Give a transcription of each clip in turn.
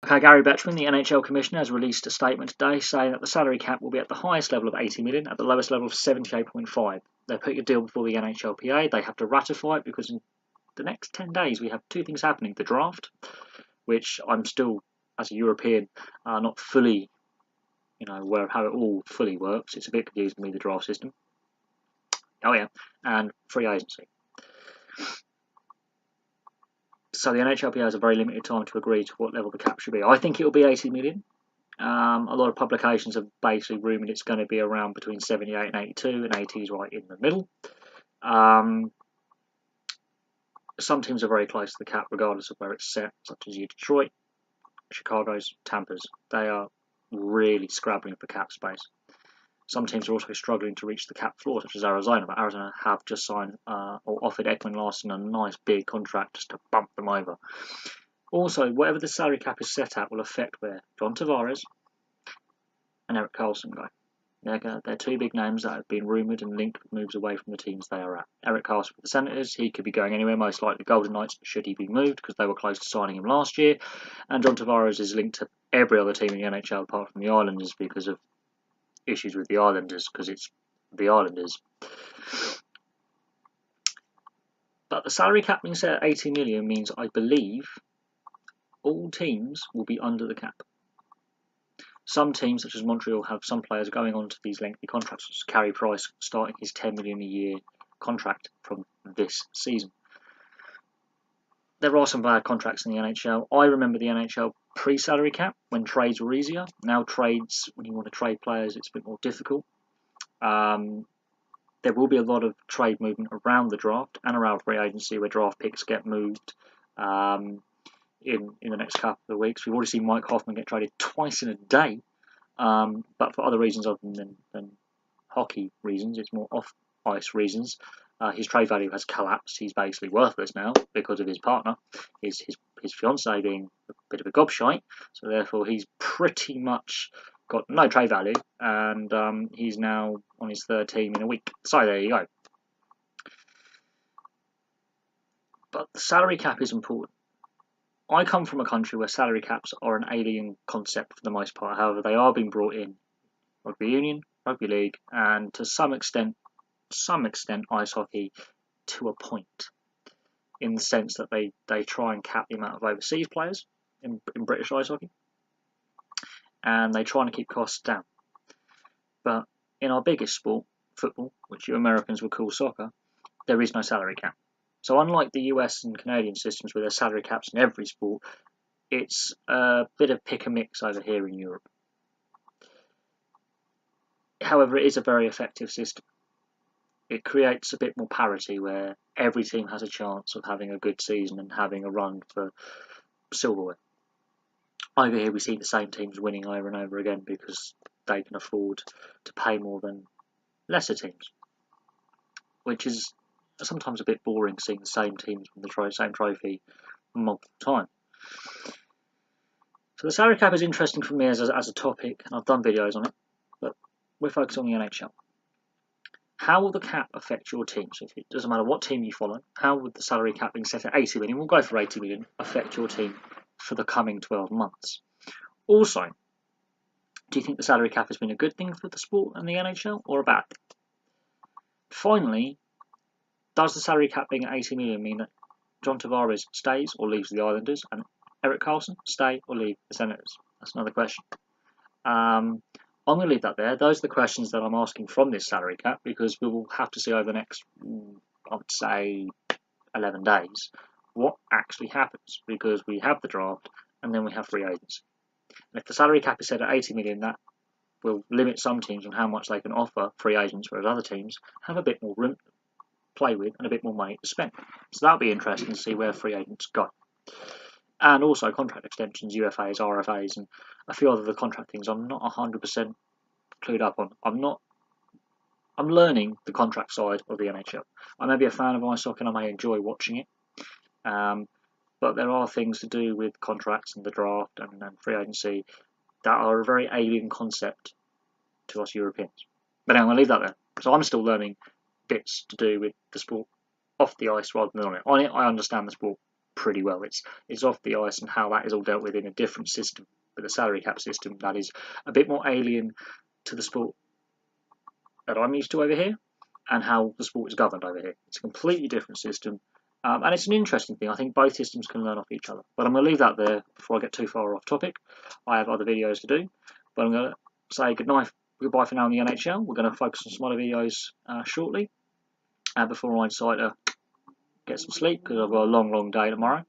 Okay, Gary Betchman, the NHL Commissioner, has released a statement today saying that the salary cap will be at the highest level of 80 million, at the lowest level of 78.5. They put a deal before the NHLPA. They have to ratify it because in the next 10 days we have two things happening. The draft, which I'm still, as a European, not fully, aware of how it all fully works. It's a bit confusing to me, the draft system. Oh yeah, and free agency. So the NHLPA has a very limited time to agree to what level the cap should be. I think it will be 80 million. A lot of publications have basically rumoured it's going to be around between 78 and 82, and 80 is right in the middle. Some teams are very close to the cap regardless of where it's set, such as Detroit, Chicago's, Tampa's. They are really scrabbling for cap space. Some teams are also struggling to reach the cap floor, such as Arizona, but Arizona have just signed or offered Ekman-Larsson a nice big contract just to bump them over. Also, whatever the salary cap is set at will affect where John Tavares and Erik Karlsson go. They're two big names that have been rumoured and linked with moves away from the teams they are at. Erik Karlsson with the Senators, he could be going anywhere, most likely Golden Knights, should he be moved, because they were close to signing him last year. And John Tavares is linked to every other team in the NHL apart from the Islanders because of issues with the Islanders, because it's the Islanders. But the salary cap being set at 80 million means, I believe, all teams will be under the cap. Some teams, such as Montreal, have some players going on to these lengthy contracts, such as Carey Price starting his $10 million a year contract from this season. There are some bad contracts in the NHL. I remember the NHL pre-salary cap, when trades were easier. Now trades, when you want to trade players, it's a bit more difficult. There will be a lot of trade movement around the draft and around free agency, where draft picks get moved in the next couple of weeks. We've already seen Mike Hoffman get traded twice in a day, but for other reasons other than hockey reasons. It's more off-ice reasons. His trade value has collapsed. He's basically worthless now because of his partner, his fiancée being a bit of a gobshite. So therefore, he's pretty much got no trade value, and he's now on his third team in a week. So there you go. But the salary cap is important. I come from a country where salary caps are an alien concept for the most part. However, they are being brought in rugby union, rugby league, and to some extent ice hockey to a point, in the sense that they try and cap the amount of overseas players in British ice hockey, and they try to keep costs down. But in our biggest sport, football, which you Americans would call soccer, there is no salary cap. So unlike the US and Canadian systems where there's salary caps in every sport, it's a bit of pick and mix over here in Europe. However, it is a very effective system. It creates a bit more parity where every team has a chance of having a good season and having a run for silverware. Over here we see the same teams winning over and over again because they can afford to pay more than lesser teams, which is sometimes a bit boring seeing the same teams win the same trophy multiple times. So the salary cap is interesting for me as a topic, and I've done videos on it, but we're focused on the NHL. How will the cap affect your team? So it doesn't matter what team you follow, how would the salary cap being set at 80 million, we'll go for 80 million, affect your team for the coming 12 months? Also, do you think the salary cap has been a good thing for the sport and the NHL, or a bad thing? Finally, does the salary cap being at 80 million mean that John Tavares stays or leaves the Islanders, and Erik Karlsson stay or leave the Senators? That's another question. I'm going to leave that there. Those are the questions that I'm asking from this salary cap, because we will have to see over the next, I would say, 11 days what actually happens, because we have the draft and then we have free agency. And if the salary cap is set at 80 million, that will limit some teams on how much they can offer free agents, whereas other teams have a bit more room to play with and a bit more money to spend. So that'll be interesting to see where free agents go. And also contract extensions, UFAs, RFAs, and a few other contract things I'm not 100% clued up on. I'm learning the contract side of the NHL. I may be a fan of ice hockey and I may enjoy watching it, but there are things to do with contracts and the draft and free agency that are a very alien concept to us Europeans. But anyway, I'm going to leave that there. So I'm still learning bits to do with the sport off the ice rather than on it. On it, I understand the sport pretty well. It's off the ice and how that is all dealt with in a different system, but the salary cap system that is a bit more alien to the sport that I'm used to over here and how the sport is governed over here. It's a completely different system, and it's an interesting thing. I think both systems can learn off each other. But I'm going to leave that there before I get too far off topic. I have other videos to do, but I'm going to say goodbye for now in the NHL. We're going to focus on some other videos shortly before I decide to get some sleep because I've got a long day tomorrow.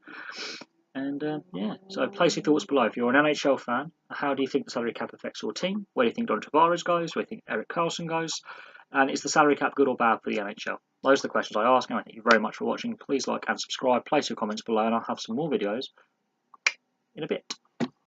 And yeah, so place your thoughts below. If you're an NHL fan, how do you think the salary cap affects your team? Where do you think Don Tavares goes? Where do you think Erik Karlsson goes? And is the salary cap good or bad for the NHL? Those are the questions I ask, and I thank you very much for watching. Please like and subscribe, place your comments below, and I'll have some more videos in a bit.